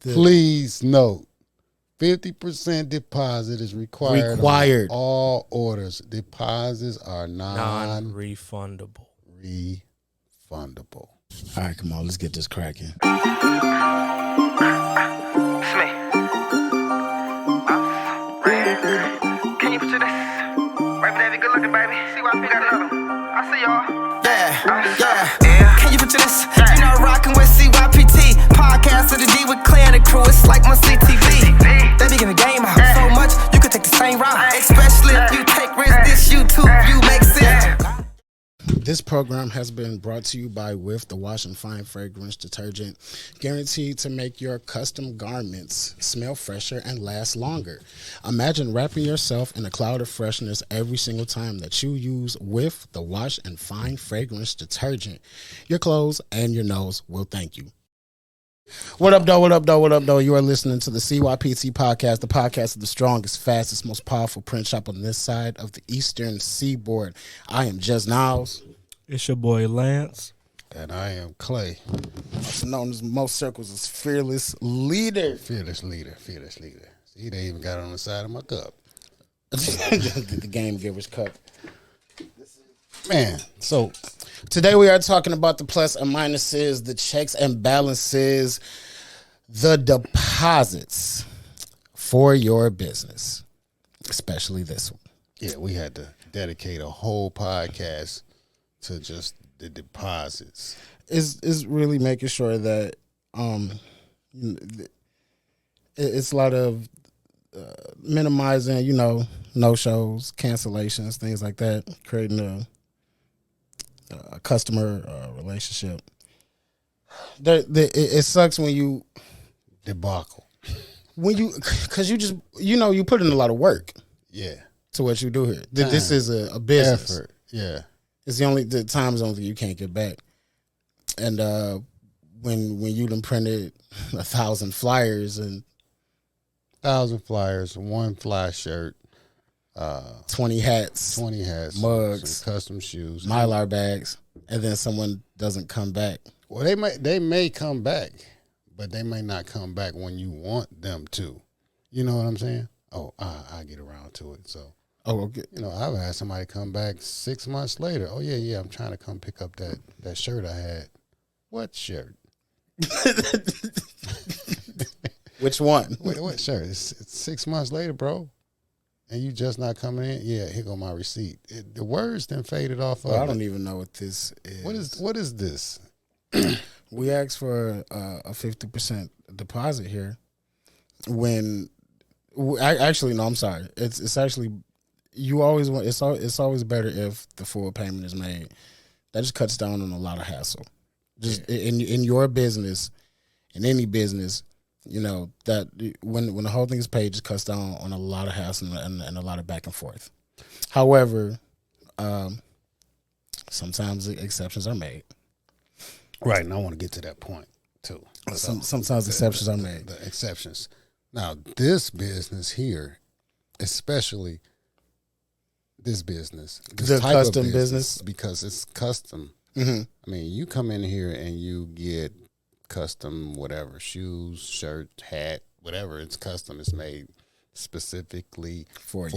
Please note, 50% deposit is required on all orders. Deposits are non-refundable. Refundable. All right, come on, let's get this cracking. Can you picture this? Right there, good looking, baby. CYP got another one. I see y'all. Yeah. Can you picture this? You know, rocking with CYPT. Podcast of the D with Clay and the crew. It's like my CTV. They be giving the game out so much, you could take the same route. Especially if you take risks, this YouTube, you make sense. This program has been brought to you by Whiff, the Wash and Fine Fragrance Detergent, guaranteed to make your custom garments smell fresher and last longer. Imagine wrapping yourself in a cloud of freshness every single time that you use Whiff, the Wash and Fine Fragrance Detergent. Your clothes and your nose will thank you. What up, though? You are listening to the CYPT podcast, the podcast of the strongest, fastest, most powerful print shop on this side of the Eastern Seaboard. I am Just Niles. It's your boy Lance. And I am Clay. Also known as most circles as Fearless Leader. Fearless leader. See, they even got it on the side of my cup. The Game Giver's Cup. Man, so today we are talking about the plus and minuses, the checks and balances, the deposits for your business, especially this one. Yeah, we had to dedicate a whole podcast to just the deposits. Is really making sure that it's a lot of minimizing, no shows, cancellations, things like that, creating a customer relationship. It sucks when you debacle. Because you put in a lot of work. Yeah. To what you do here. This is a business. Effort. Yeah. It's the time zone that you can't get back. And when you done printed 1,000 flyers and 1,000 flyers, one fly shirt, 20 hats, mugs, custom shoes, Mylar bags, and then someone doesn't come back. Well, they may come back, but they may not come back when you want them to. You know what I'm saying? Oh, I get around to it. So, okay. I've had somebody come back 6 months later. Oh yeah, I'm trying to come pick up that shirt I had. What shirt? Which one? What shirt? It's 6 months later, bro. And you just not coming in? Yeah, here go my receipt. The words then faded off. I don't even know what this is. What is this? We asked for a 50% deposit here. When actually, no, I'm sorry. It's actually you always want. It's always better if the full payment is made. That just cuts down on a lot of hassle. Just in your business, in any business. That when the whole thing is paid, just cuts down on a lot of hassle and a lot of back and forth. However, sometimes exceptions are made. Right, and I want to get to that point too. Sometimes exceptions are made. The exceptions. Now, this business here, especially this business, the type custom of business, because it's custom. Mm-hmm. I mean, you come in here and you get custom whatever, shoes, shirt, hat, whatever. It's custom. It's made specifically for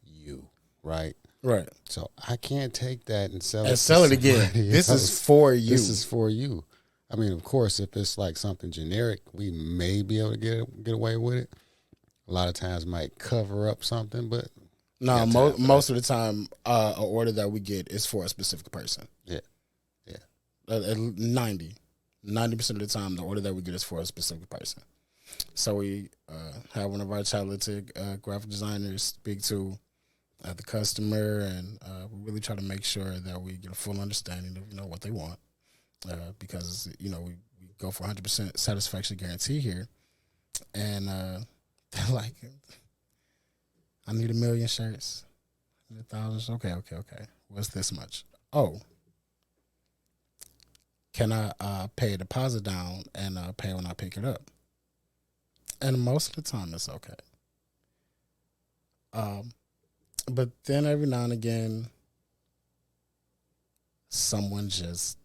you, right? Right. So I can't take that and sell it again. This is for you. This is for you. I mean, of course, if it's like something generic, we may be able to get away with it. A lot of times might cover up something, but no, most of the time, an order that we get is for a specific person. Yeah. 90% of the time, the order that we get is for a specific person. So we have one of our talented graphic designers speak to the customer, and we really try to make sure that we get a full understanding of what they want, because we go for 100% satisfaction guarantee here, and they're like, I need 1 million shirts, 1,000. Okay. What's this much? Oh. Can I pay a deposit down and pay when I pick it up? And most of the time, it's okay. But then every now and again, someone just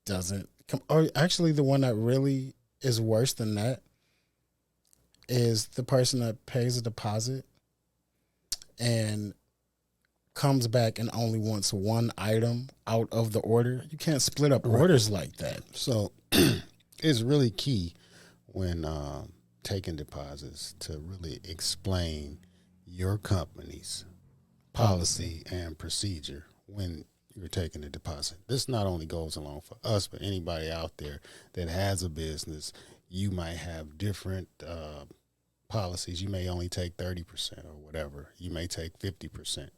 doesn't come. Or actually, the one that really is worse than that is the person that pays a deposit and comes back and only wants one item out of the order. You can't split up orders like that. So it's really key when taking deposits to really explain your company's policy and procedure when you're taking a deposit. This not only goes along for us, but anybody out there that has a business. You might have different policies. You may only take 30% or whatever. You may take 50%.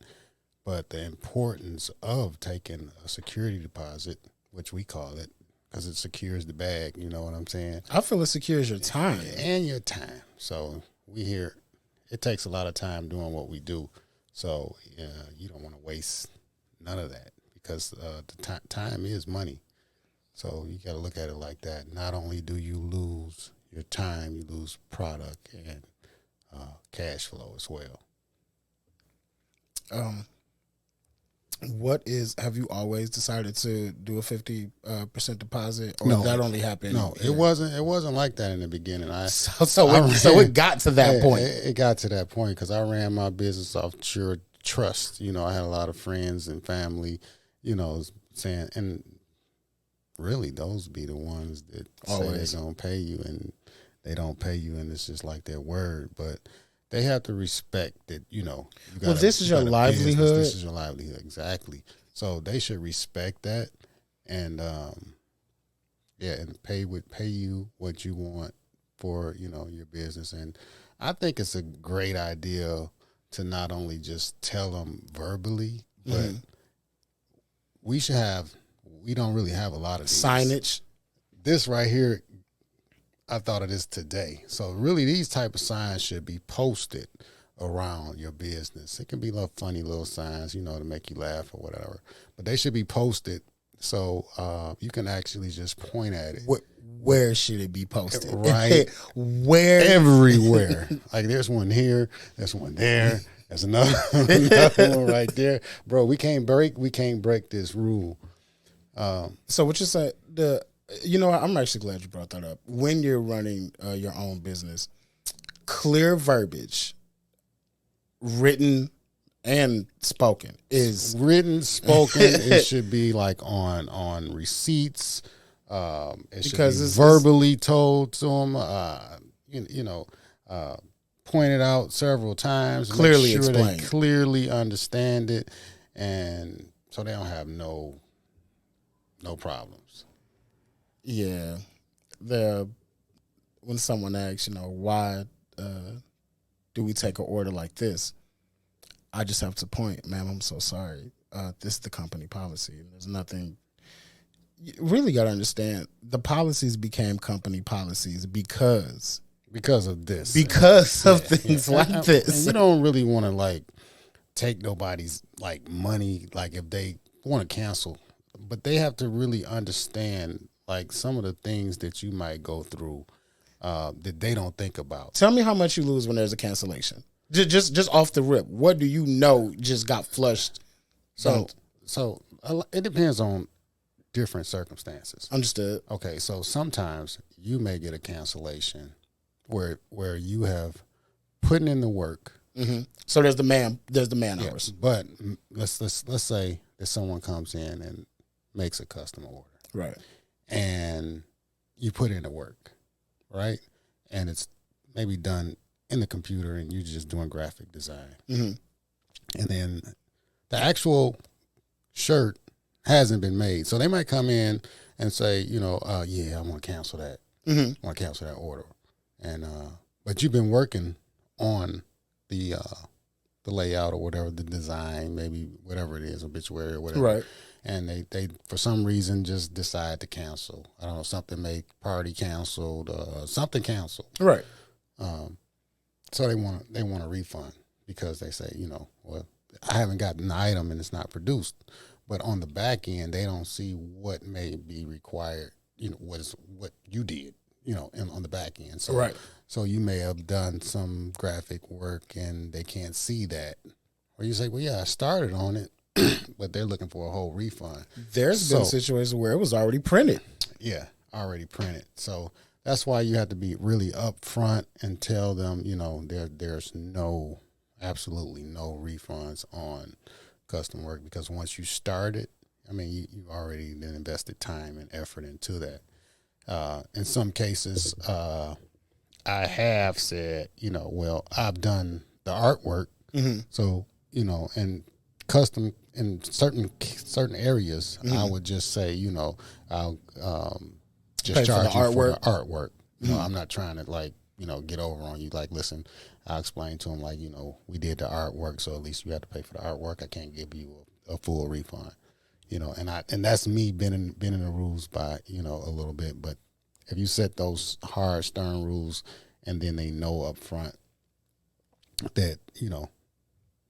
But the importance of taking a security deposit, which we call it, because it secures the bag, you know what I'm saying? I feel it secures your time. And your time. So it takes a lot of time doing what we do. So you don't want to waste none of that, because the time is money. So you got to look at it like that. Not only do you lose your time, you lose product and cash flow as well. Have you always decided to do a 50% deposit, or No, that only happened? No, it wasn't like that in the beginning. So it got to that point. It got to that point because I ran my business off sheer trust. You know, I had a lot of friends and family, you know, saying, and really those be the ones that say they're going to pay you, and they don't pay you, and it's just like their word. But they have to respect that, you know. This is your livelihood. This is your livelihood, exactly. So they should respect that, and and pay you what you want for, you know, your business. And I think it's a great idea to not only just tell them verbally, but we don't really have a lot of these. Signage. This right here, I thought of this today. So really these type of signs should be posted around your business. It can be little funny little signs, you know, to make you laugh or whatever. But they should be posted so you can actually just point at it. Where should it be posted? Right. Where? Everywhere. Like there's one here, there's one there, there's another one right there. Bro, we can't break this rule. So what you said, you know what, I'm actually glad you brought that up. When you're running your own business, clear verbiage, written and spoken, is written, spoken. It should be like on receipts. It should be verbally told to them. Pointed out several times. Clearly make sure explained. They clearly understand it, and so they don't have no problems. Yeah, when someone asks, you know, why do we take an order like this? I just have to point, ma'am, I'm so sorry. This is the company policy. There's nothing. You really got to understand, the policies became company policies because of this. Because of things like this. And you don't really want to like take nobody's like money, like if they want to cancel, but they have to really understand like some of the things that you might go through that they don't think about. Tell me how much you lose when there's a cancellation. Just off the rip, what do you know just got flushed? So it depends on different circumstances. Understood. Okay, so sometimes you may get a cancellation where you have put in the work. Mm-hmm. So there's the man hours. But let's say that someone comes in and makes a custom order, right? And you put in the work, right? And it's maybe done in the computer, and you're just doing graphic design, and then the actual shirt hasn't been made. So they might come in and say, you know, I want to cancel that. I want to cancel that order. And but you've been working on the layout or whatever, the design, maybe whatever it is, obituary or whatever. Right. And they for some reason just decide to cancel. I don't know, something made party canceled, something canceled. Right. So they want a refund because they say, you know, well, I haven't gotten the item and it's not produced. But on the back end, they don't see what may be required, you know, what you did, you know, on the back end. So, right. So you may have done some graphic work and they can't see that. Or you say, well, yeah, I started on it, but they're looking for a whole refund. There's been situations where it was already printed. Yeah, already printed. So that's why you have to be really upfront and tell them, there's absolutely no refunds on custom work, because once you start it, you already then invested time and effort into that. In some cases, I have said, I've done the artwork, so and custom in certain areas, I would just say, I'll just pay charge for you for artwork. the artwork. I'm not trying to get over on you. Like, listen, I'll explain to them, we did the artwork, so at least you have to pay for the artwork. I can't give you a full refund, and that's me bending the rules by, a little bit. But if you set those hard, stern rules, and then they know up front that,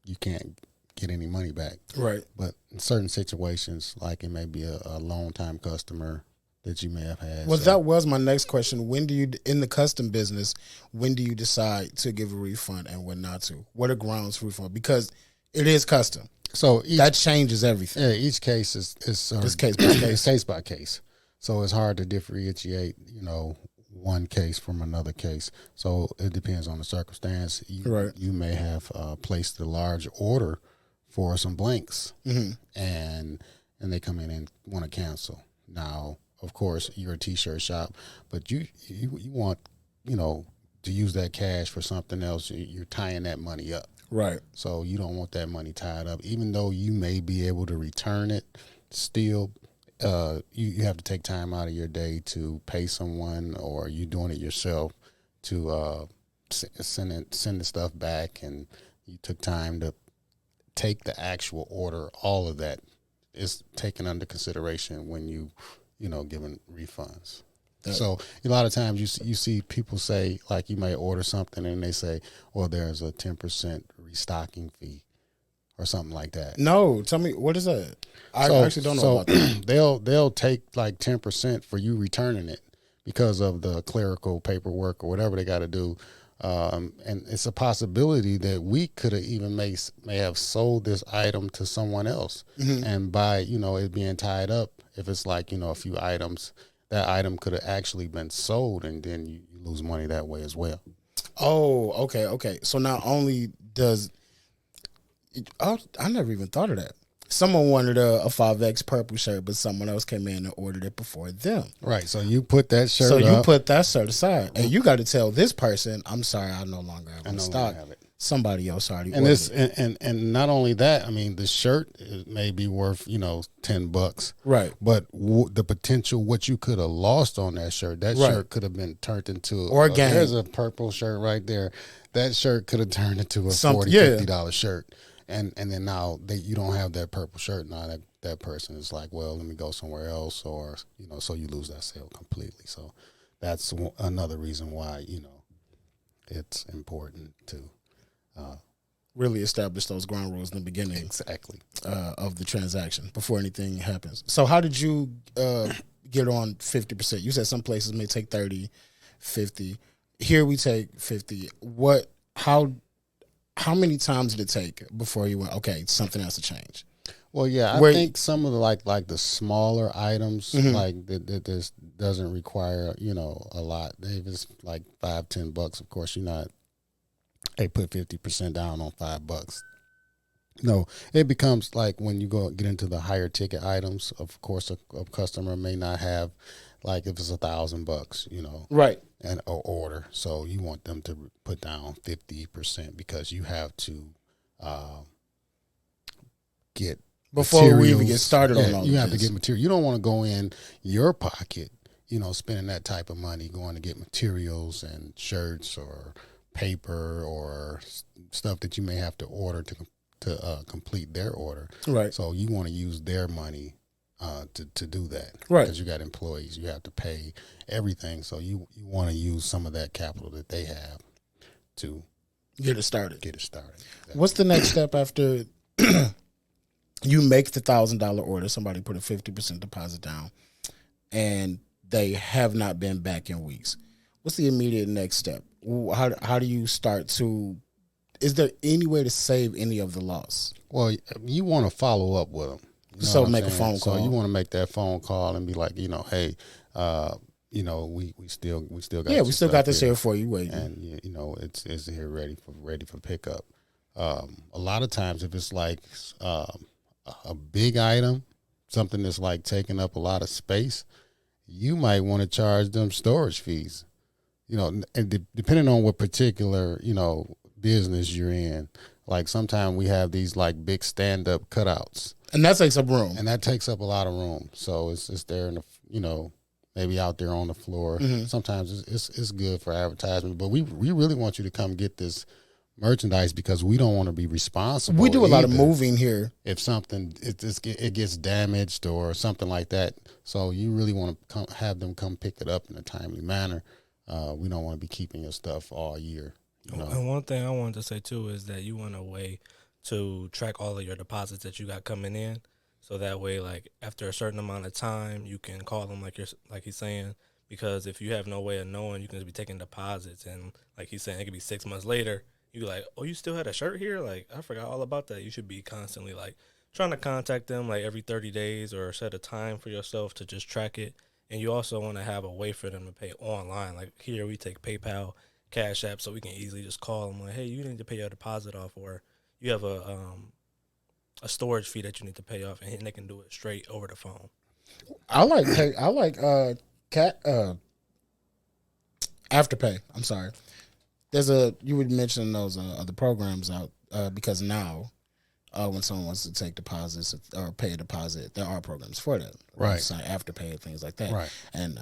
you can't get any money back. Right. But in certain situations, like it may be a long-time customer that you may have had. Well, that was my next question. When do you, in the custom business, when do you decide to give a refund and when not to? What are grounds for refund? Because it is custom. So that changes everything. Yeah, each case is it's case by case. It's case by case. So it's hard to differentiate, one case from another case. So it depends on the circumstance. You may have placed a large order for some blanks, and they come in and want to cancel. Now, of course, you're a T-shirt shop, but you want, to use that cash for something else. You're tying that money up. Right. So you don't want that money tied up. Even though you may be able to return it, still you have to take time out of your day to pay someone, or you doing it yourself to send the stuff back, and you took time to take the actual order. All of that is taken under consideration when you giving refunds. So a lot of times you see people say, like, you may order something and they say, well, there's a 10% restocking fee or something like that. No, tell me, what is that? I actually don't know about that. They'll take like 10% for you returning it because of the clerical paperwork or whatever they got to do. And it's a possibility that we could have even may have sold this item to someone else, and by it being tied up, if it's like a few items, that item could have actually been sold, and then you lose money that way as well. Oh, okay. So not only does I never even thought of that. Someone wanted a 5X purple shirt, but someone else came in and ordered it before them. Right. So you put that shirt So up. you put that shirt aside, and you got to tell this person, I'm sorry, I no longer have it in stock. Somebody else already ordered it. And not only that, the shirt may be worth, $10. Right. But the potential, what you could have lost on that shirt shirt could have been turned into there's a purple shirt right there. That shirt could have turned into a $40, $50 shirt. And then now you don't have that purple shirt. Now that person is like, well, let me go somewhere else, or so you lose that sale completely. So that's another reason why it's important to really establish those ground rules in the beginning, exactly, of the transaction before anything happens. So how did you get on 50%? You said some places may take 30, 50. Here we take 50. How many times did it take before you went, okay, something has to change? Well, yeah, I think some of the like the smaller items, like that this doesn't require a lot. If it's like $5-10, of course you're not. Hey, put 50% down on $5. No, it becomes like when you get into the higher ticket items. Of course, a customer may not have, like, if it's $1,000, right, and or order. So you want them to put down 50% because you have to get before materials. we even get started on all you have this. to get material. You don't want to go in your pocket, spending that type of money going to get materials and shirts or paper or stuff that you may have to order to complete their order. Right. So you want to use their money to do that. Right. Because you got employees, you have to pay everything. So you want to use some of that capital that they have to get it started. Exactly. What's the next step after you make the $1,000 order? Somebody put a 50% deposit down, and they have not been back in weeks. What's the immediate next step? How do you start to? Is there any way to save any of the loss? Well, you want to follow up with them. So make a phone call. So you want to make that phone call and be like, hey, we still got we still got this here for you. Waiting, and it's here ready for pickup. A lot of times, if it's like a big item, something that's like taking up a lot of space, you might want to charge them storage fees. And depending on what particular business you're in, like sometimes we have these like big stand up cutouts, and that takes up room, and that takes up a lot of room. So it's there in the maybe out there on the floor. Mm-hmm. Sometimes it's good for advertisement, but we really want you to come get this merchandise because we don't want to be responsible. We do a lot of moving here. If something it gets damaged or something like that, so you really want to have them come pick it up in a timely manner. We don't want to be keeping your stuff all year. And one thing I wanted to say too is that you want a way to track all of your deposits that you got coming in. So that way, like after a certain amount of time, you can call them like he's saying. Because if you have no way of knowing, you can just be taking deposits, and like he's saying, it could be 6 months later. You be like, oh, you still had a shirt here? Like I forgot all about that. You should be constantly like trying to contact them like every 30 days or set a time for yourself to just track it. And you also want to have a way for them to pay online. Like here, we take PayPal, Cash App, so we can easily just call them like, hey, you need to pay your deposit off, or you have a storage fee that you need to pay off, and they can do it straight over the phone. I like Afterpay. I'm sorry. You would mention those other programs out because now when someone wants to take deposits or pay a deposit, there are programs for that. Right. Afterpay, things like that. Right. And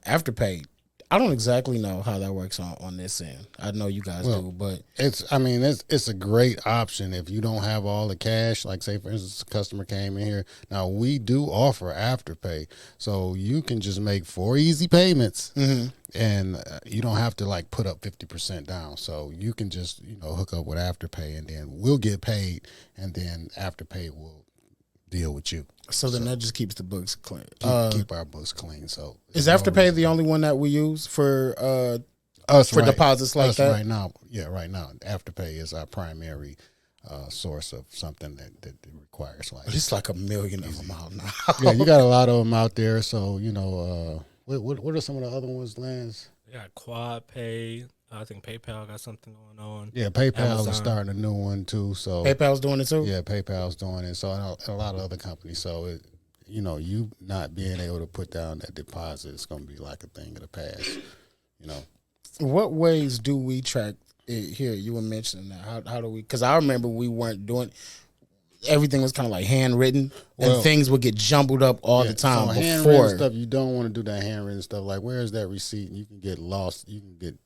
Afterpay, I don't exactly know how that works on this end. I know you guys do, but it's a great option if you don't have all the cash. Like say for instance, a customer came in here. Now we do offer Afterpay, so you can just make 4 easy payments, and you don't have to like put up 50% down. So you can just hook up with Afterpay, and then we'll get paid, and then Afterpay will deal with you. So then that just keeps the books clean. Keep our books clean. So is Afterpay the only one that we use for us for deposits like that? Right now, right now, Afterpay is our primary source of something that requires like. It's like 1 million of them out now. Yeah, you got a lot of them out there. So what are some of the other ones, Lance? We got Quad Pay. I think PayPal got something going on. Yeah, PayPal Amazon is starting a new one too. So PayPal's doing it too. Yeah, PayPal's doing it. So and a lot of other companies. So you not being able to put down that deposit is going to be like a thing of the past. What ways do we track it here? You were mentioning that. How do we? Because I remember we weren't doing. Everything was kind of like handwritten, and things would get jumbled up all the time. So handwritten stuff, you don't want to do that handwritten stuff. Like, where's that receipt? And you can get lost. You can get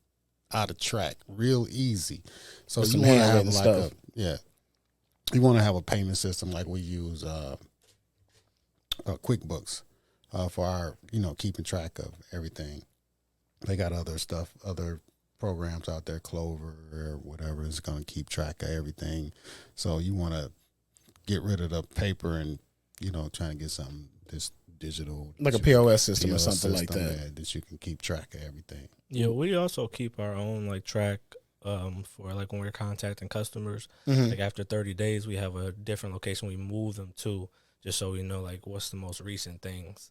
out of track real easy. So you want to have like you want to have a payment system like we use QuickBooks for our keeping track of everything. They got other programs out there, Clover or whatever, is going to keep track of everything. So you want to get rid of the paper and trying to get something this digital, like a POS system or something like that, that you can keep track of everything. Yeah, we also keep our own like track for like when we're contacting customers. Like after 30 days, we have a different location we move them to, just so we know like what's the most recent things.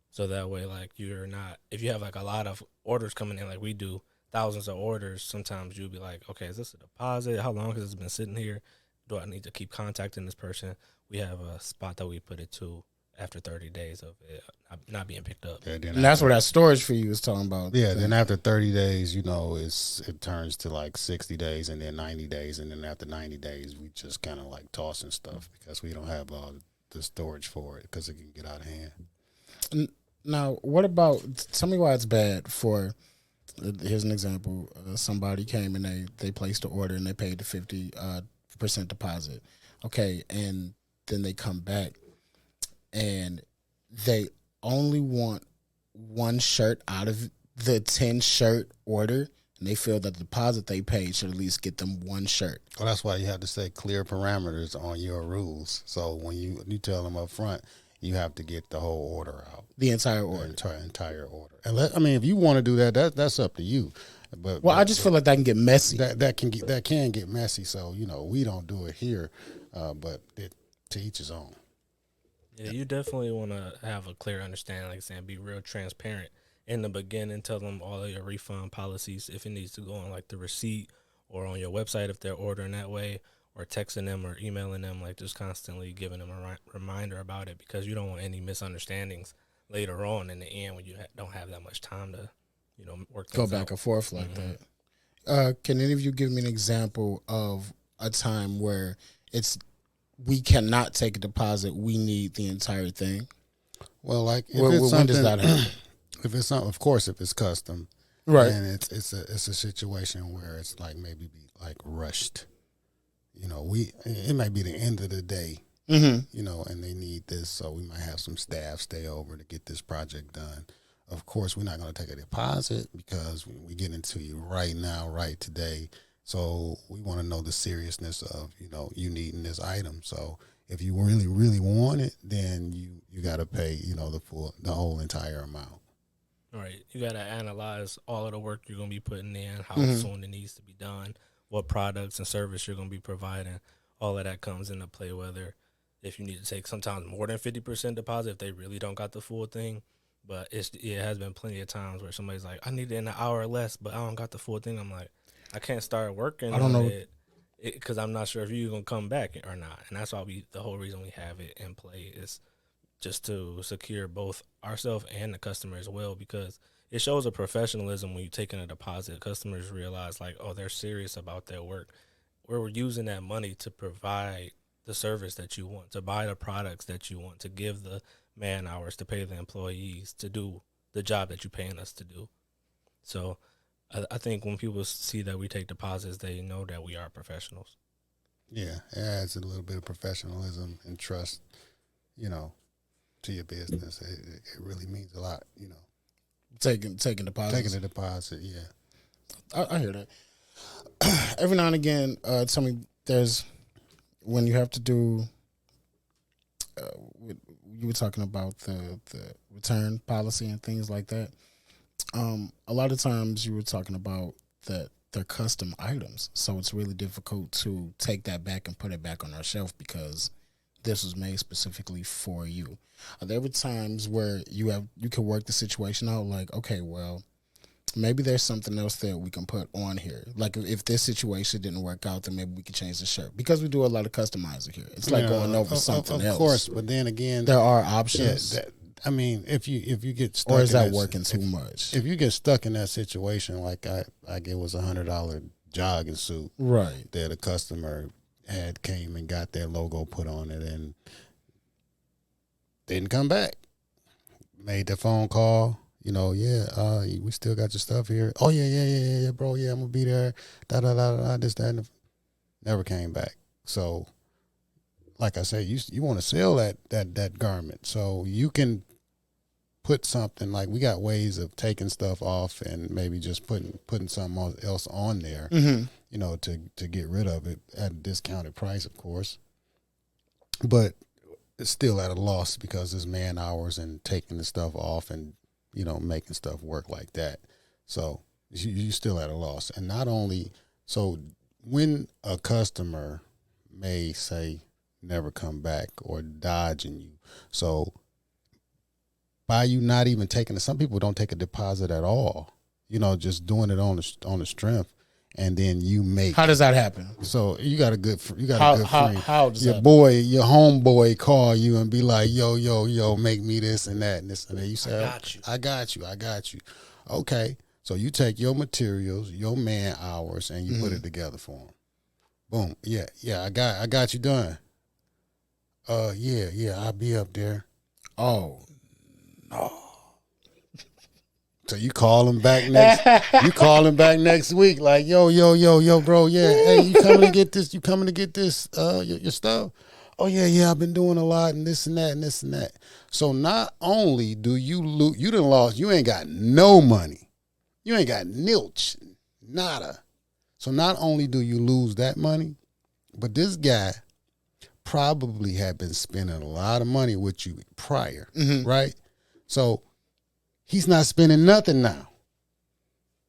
So that way, like if you have like a lot of orders coming in, like we do thousands of orders, sometimes you'll be like, okay, is this a deposit? How long has it been sitting here? Do I need to keep contacting this person? We have a spot that we put it to after 30 days of it not being picked up. Yeah, and that's where that storage for you was talking about. Yeah, then after 30 days, it turns to like 60 days and then 90 days. And then after 90 days, we just kind of like tossing stuff because we don't have the storage for it because it can get out of hand. Now, what about, tell me why it's bad for, here's an example. Somebody came and they placed an order and they paid the 50% deposit. Okay, and then they come back and they only want one shirt out of the 10 shirt order, and they feel that the deposit they paid should at least get them one shirt. Well, that's why you have to say clear parameters on your rules. So when you tell them up front, you have to get the whole order out. The entire order. Entire order. And if you want to do that's up to you. But I just feel like that can get messy. That can get messy. So we don't do it here, but to each his own. Yeah, you definitely want to have a clear understanding, like saying, be real transparent in the beginning, tell them all of your refund policies, if it needs to go on like the receipt or on your website if they're ordering that way, or texting them or emailing them, like just constantly giving them a reminder about it, because you don't want any misunderstandings later on in the end when you don't have that much time to, work things Go back out. and forth like that. Can any of you give me an example of a time where we cannot take a deposit, we need the entire thing? Well, like When does that happen? If it's not, of course, if it's custom, Right. and it's a situation where it's like maybe be like rushed. It might be the end of the day, and they need this, so we might have some staff stay over to get this project done. Of course, we're not going to take a deposit because we get into you right now, right today. So we want to know the seriousness of, you needing this item. So if you really, really want it, then you got to pay, the whole entire amount. All right. You got to analyze all of the work you're going to be putting in, how soon it needs to be done, what products and service you're going to be providing. All of that comes into play, whether if you need to take sometimes more than 50% deposit if they really don't got the full thing. But it has been plenty of times where somebody's like, I need it in an hour or less, but I don't got the full thing. I'm like, I can't start working I don't know it because I'm not sure if you're going to come back or not. And that's why the whole reason we have it in play is just to secure both ourselves and the customer as well, because it shows a professionalism when you're taking a deposit. Customers realize, like, oh, they're serious about their work. We're using that money to provide the service that you want, to buy the products that you want, to give the man hours, to pay the employees, to do the job that you're paying us to do. So I think when people see that we take deposits, they know that we are professionals. Yeah, it adds a little bit of professionalism and trust, to your business. It really means a lot, Taking deposits. Taking a deposit, yeah. I hear that. Every now and again, tell me, when you have to do, you were talking about the return policy and things like that. A lot of times you were talking about that they're custom items, so it's really difficult to take that back and put it back on our shelf because this was made specifically for you. Are there ever times where you can work the situation out, like, okay, well, maybe there's something else that we can put on here. Like if this situation didn't work out, then maybe we can change the shirt, because we do a lot of customizing here. It's like going over something else. Of course, but then again, there are options. Yeah, if you get stuck, or is that working too much? If you get stuck in that situation, like it was $100 jogging suit, right? That a customer came and got their logo put on it and didn't come back. Made the phone call. We still got your stuff here. Oh, yeah, bro. Yeah, I'm going to be there. This, that, and never came back. So, like I said, you want to sell that garment. So you can put something, like we got ways of taking stuff off and maybe just putting something else on there, to get rid of it at a discounted price, of course. But it's still at a loss because there's man hours and taking the stuff off and making stuff work like that. So you're still at a loss. And not only, so when a customer may say never come back or dodging you, so by you not even taking it, some people don't take a deposit at all, just doing it on the strength. And then you make. How does that happen? So you got a good friend. How does your that your homeboy call you and be like, yo, make me this and that and this and that. You say, I got you. Okay, so you take your materials, your man hours, and you put it together for them. Boom. Yeah, I got you done. Yeah, I'll be up there. Oh no. So you call him back next week, like, yo, bro, yeah, hey, you coming to get this? Your stuff? Oh yeah, I've been doing a lot and this and that and this and that. So not only do you lose, you ain't got no money, you ain't got nilch, nada. So not only do you lose that money, but this guy probably had been spending a lot of money with you prior, right? So he's not spending nothing now.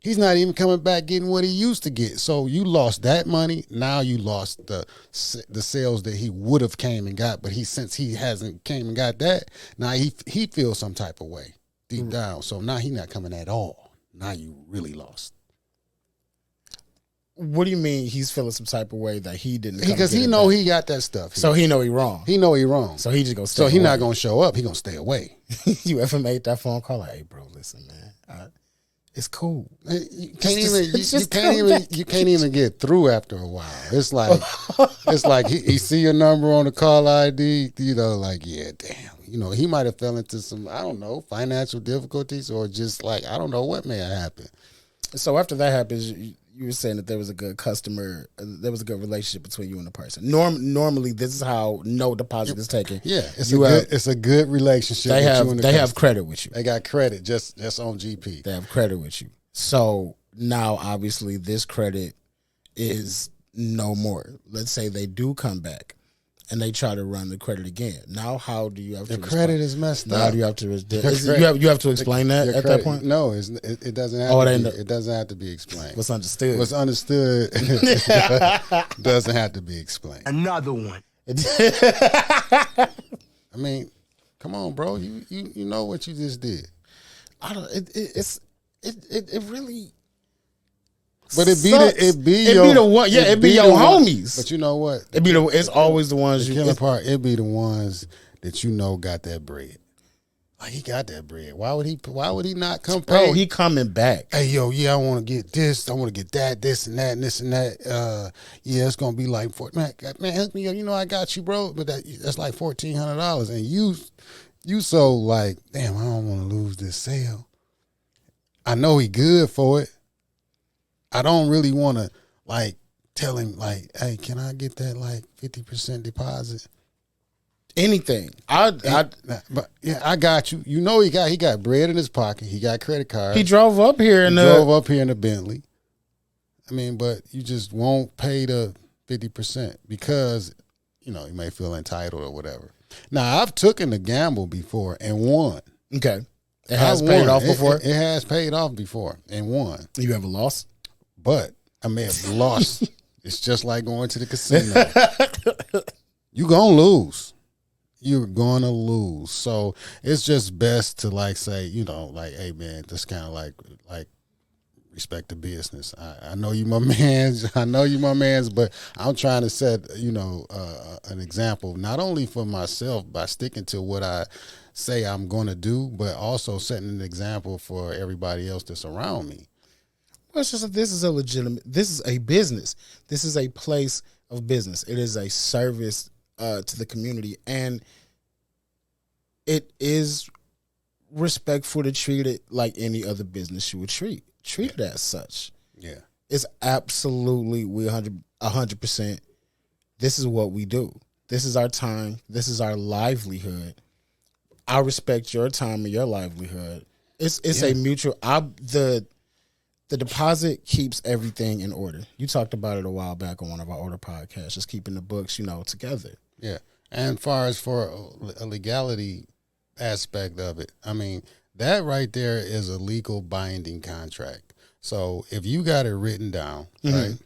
He's not even coming back getting what he used to get. So you lost that money. Now you lost the sales that he would have came and got. But since he hasn't came and got that, now he feels some type of way. deep down. So now he not coming at all. Now you really lost. What do you mean he's feeling some type of way that he didn't? Because he know he got that stuff. So he know he wrong. He know he wrong. So he just gonna stay So he away. not gonna show up. He gonna stay away. You ever made that phone call? Like, hey, bro, listen, man, it's cool. You can't even get through after a while. It's like he see your number on the call ID. You know, like yeah, damn. You know, he might have fell into some, I don't know, financial difficulties or just like I don't know what may have happened. So after that happens, you were saying that there was a good customer, there was a good relationship between you and the person. Normally, this is how no deposit is taken. Yeah, it's a good relationship. They have credit with you. They got credit just on GP. They have credit with you. So now, obviously, this credit is no more. Let's say they do come back and they try to run the credit again. Now, how do you have to? The credit is messed up. How do you have to? You have to explain that at that point. No, it doesn't have. It doesn't have to be explained. What's understood? What's understood doesn't have to be explained. Another one. I mean, come on, bro. You know what you just did. I don't. It really. But it be the one. Yeah, it be your homies. But you know what? It's always the ones. The killing part. It be the ones that you know got that bread. Like he got that bread. Why would he not come pay? Bro, he coming back. Hey yo, yeah, I want to get this. I want to get that, this and that, and this and that. Yeah, it's gonna be like man, help me. You know I got you, bro. But that's like $1,400, and you so like, damn, I don't want to lose this sale. I know he good for it. I don't really want to like tell him like, hey, can I get that like 50% deposit? Anything. But yeah, I got you. You know he got bread in his pocket. He got credit cards. He drove up here in the Bentley. I mean, but you just won't pay the 50% because you know you may feel entitled or whatever. Now I've taken the gamble before and won. Okay, it has paid off before. It has paid off before and won. You ever lost? But I may have lost. It's just like going to the casino. You gonna lose. You're gonna lose. So it's just best to like say, you know, like, hey man, just kind of like respect the business. I know you my mans. I know you my mans, but I'm trying to set, you know, an example not only for myself by sticking to what I say I'm gonna do, but also setting an example for everybody else that's around me. Well, it's just this is a business. This is a place of business. It is a service to the community, and it is respectful to treat it like any other business you would treat it as such. Yeah, it's absolutely 100%. This is what we do. This is our time. This is our livelihood. I respect your time and your livelihood. It's a mutual. The deposit keeps everything in order. You talked about it a while back on one of our older podcasts, just keeping the books, you know, together. Yeah. And far as for a legality aspect of it, I mean, that right there is a legal binding contract. So if you got it written down, right,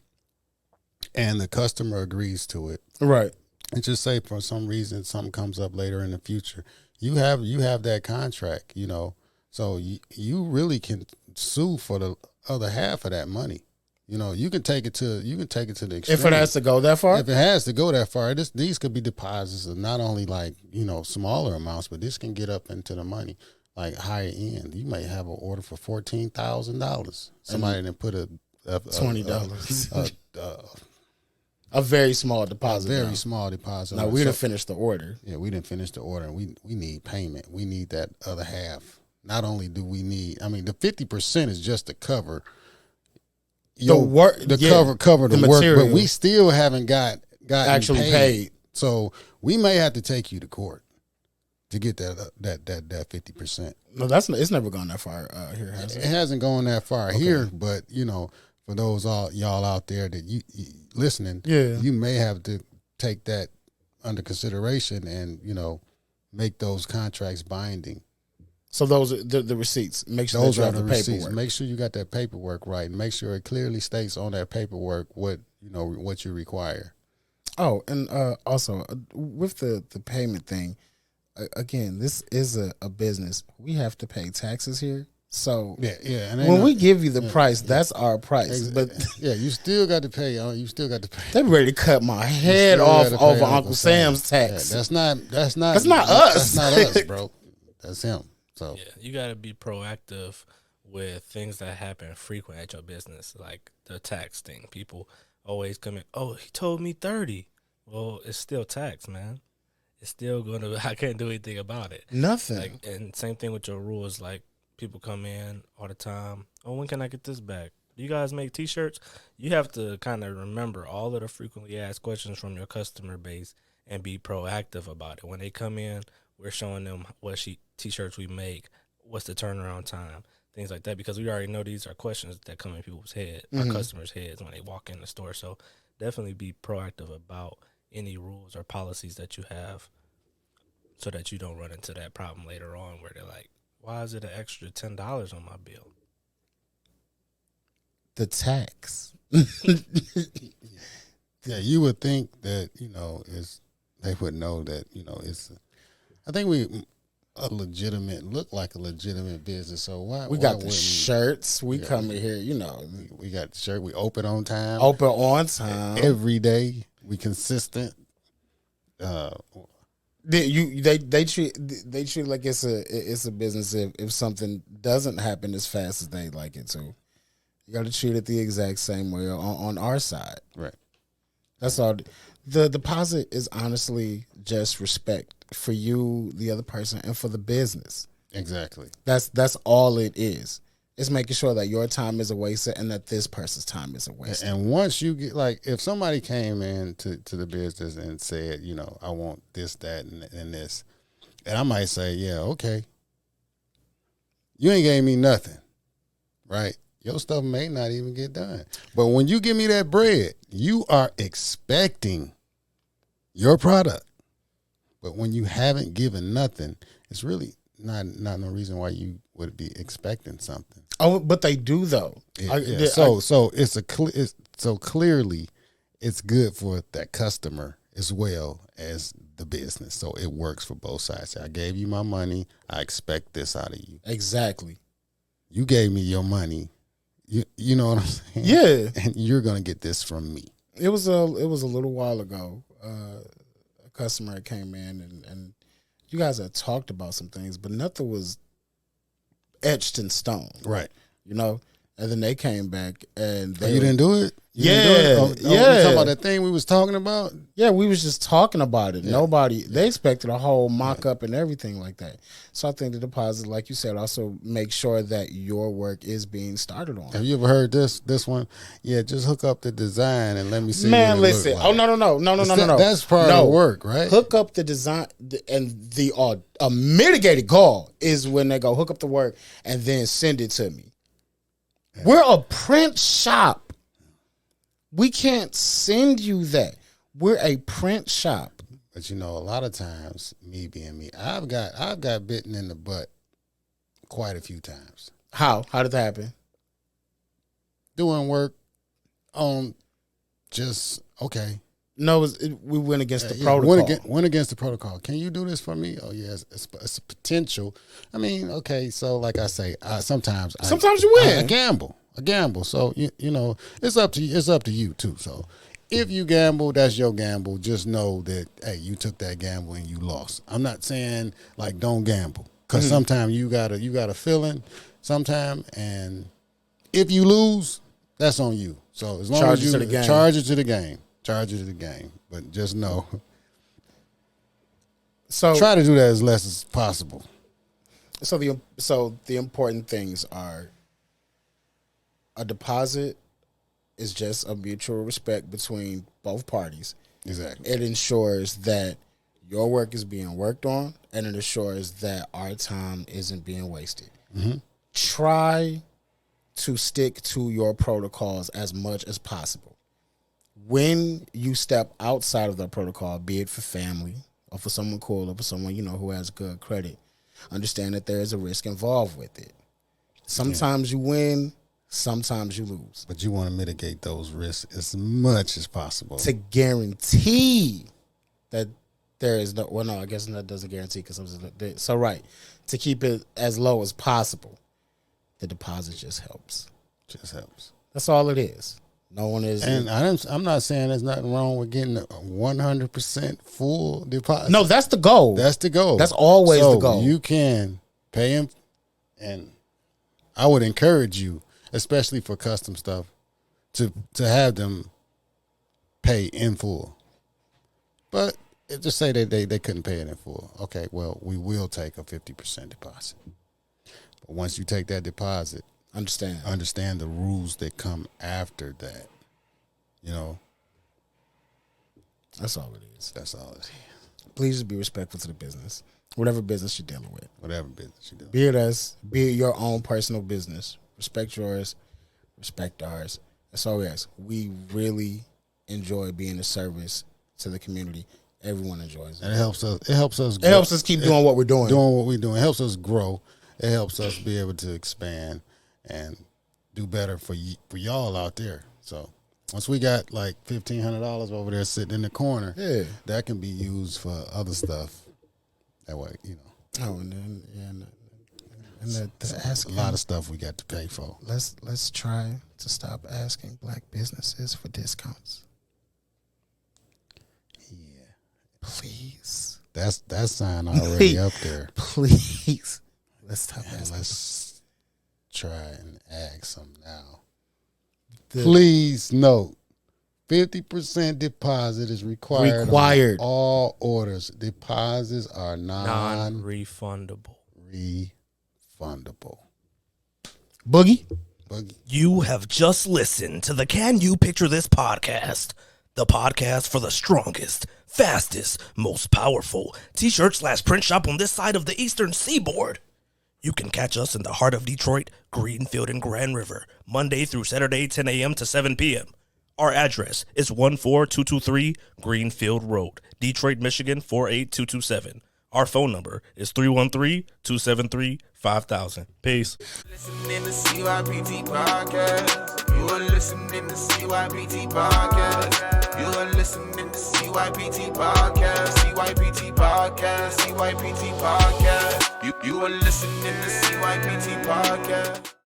and the customer agrees to it, right, and just say for some reason something comes up later in the future, you have that contract, you know, so you really can sue for the other half of that money. You know, you can take it to the extreme. If it has to go that far? If it has to go that far, these could be deposits of not only like, you know, smaller amounts, but this can get up into the money, like higher end. You may have an order for $14,000. Somebody didn't put a $20. A very small deposit. Very small deposit. Now, we didn't finish the order. Yeah, we didn't finish the order, and we need payment. We need that other half. Not only do we need, I mean, the 50% is just to cover cover the work, but we still haven't got actually paid. So we may have to take you to court to get that 50%. No, it's never gone that far here, has it? It hasn't gone that far here, but you know, for those y'all out there that you listening, you may have to take that under consideration and, you know, make those contracts binding. So those are the receipts. Make sure those are the receipts. Paperwork. Make sure you got that paperwork right, and make sure it clearly states on that paperwork what you require. Oh, and also with the payment thing, again, this is a business. We have to pay taxes here. So yeah. And when we give you the price, that's our price. But you still got to pay. You still got to pay. They ready to cut my head off over Uncle Sam's tax. Yeah, that's not us. That's not us, bro. That's him. So you got to be proactive with things that happen frequent at your business, like the tax thing. People always come in. Oh, he told me 30. Well, it's still tax, man. It's still gonna. I can't do anything about it. Nothing. Like, and same thing with your rules. Like, people come in all the time. Oh, when can I get this back? Do you guys make T-shirts? You have to kind of remember all of the frequently asked questions from your customer base and be proactive about it. When they come in, we're showing them what T-shirts we make, what's the turnaround time, things like that, because we already know these are questions that come in people's head, our customers' heads when they walk in the store. So definitely be proactive about any rules or policies that you have so that you don't run into that problem later on where they're like, why is it an extra $10 on my bill? The tax. yeah, you would think that, they would know that, it's, I think look like a legitimate business. So why we got the shirts. We come in here, we got the shirt. We open on time. Open on time. Every day. We consistent. They treat like it's a business. If something doesn't happen as fast as they like it to, you got to treat it the exact same way on our side. Right. That's all. The deposit is honestly just respect for you, the other person, and for the business. Exactly. That's all it is. It's making sure that your time is a wasted and that this person's time is a waste. And once you get, like, if somebody came in to the business and said, I want this, that, and this, and I might say, yeah, okay. You ain't gave me nothing, right? Your stuff may not even get done. But when you give me that bread, you are expecting your product. But when you haven't given nothing, it's really not no reason why you would be expecting something. Oh, but they do though. So clearly, it's good for that customer as well as the business. So it works for both sides. I gave you my money. I expect this out of you. Exactly. You gave me your money. You know what I'm saying? Yeah. And you're gonna get this from me. It was a little while ago. A customer came in and you guys had talked about some things, but nothing was etched in stone. Right. And then they came back and you didn't do it? Yeah. You talking about that thing we was talking about? Yeah, we was just talking about it. Yeah. They expected a whole mock-up and everything like that. So I think the deposit, like you said, also make sure that your work is being started on. Have you ever heard this one? Yeah, just hook up the design and let me see. Man, listen. Like. Oh, no. That's part of the work, right? Hook up the design, and a mitigated call is when they go hook up the work and then send it to me. Yeah. We're a print shop. We can't send you that. We're a print shop. But a lot of times, me being me, I've got bitten in the butt quite a few times. How? How did that happen? Doing work on just okay. No, we went against the protocol. Went against the protocol. Can you do this for me? Oh yes, it's a potential. I mean, okay. So like I say, sometimes you win. I gamble. So it's up to you. It's up to you too. So if you gamble, that's your gamble. Just know that hey, you took that gamble and you lost. I'm not saying like don't gamble because sometimes you got a feeling sometime, and if you lose, that's on you. So as long as you charge it to the game, but just know. So try to do that as less as possible. So the important things are. A deposit is just a mutual respect between both parties. Exactly. It ensures that your work is being worked on, and it ensures that our time isn't being wasted. Mm-hmm. Try to stick to your protocols as much as possible. When you step outside of the protocol, be it for family or for someone cool or for someone who has good credit, understand that there is a risk involved with it. Sometimes you win. Sometimes you lose. But you want to mitigate those risks as much as possible. To guarantee that there is no, well, no, I guess that doesn't guarantee because so right, to keep it as low as possible, the deposit just helps. Just helps. That's all it is. No one is, and I'm not saying there's nothing wrong with getting a 100% full deposit. No, that's the goal. That's the goal. That's always the goal. You can pay him, and I would encourage you, especially for custom stuff, to have them pay in full. But just say that they couldn't pay it in full. Okay, well, we will take a 50% deposit. But once you take that deposit, understand the rules that come after that. You know, that's all it is. That's all it is. Please just be respectful to the business, whatever business you're dealing with. Whatever business you're dealing with. Be it us, be it your own personal business. Respect yours, respect ours. That's all we ask. We really enjoy being a service to the community. Everyone enjoys it. And it helps us. It helps us. It helps us keep doing what we're doing. Doing what we're doing. It helps us grow. It helps us be able to expand and do better for y'all out there. So once we got like $1,500 over there sitting in the corner, that can be used for other stuff. That way, you know. Oh, and then a lot of stuff we got to pay for. Let's try to stop asking black businesses for discounts. Yeah, please. That's that sign already up there. Please, let's stop asking. Let's try and ask them now. Please note, 50% deposit is required on all orders. Deposits are non-refundable. Refundable. Boogie. You have just listened to the Can You Picture This podcast, the podcast for the strongest, fastest, most powerful t-shirt/print shop on this side of the Eastern Seaboard. You can catch us in the heart of Detroit, Greenfield, and Grand River, Monday through Saturday, 10 a.m. to 7 p.m. Our address is 14223 Greenfield Road, Detroit, Michigan, 48227. Our phone number is 313-273-5000. Peace. Listening to CYPT podcast. You are listening to CYPT podcast. You are listening to CYPT podcast. CYPT podcast. CYPT podcast. You are listening to CYPT podcast.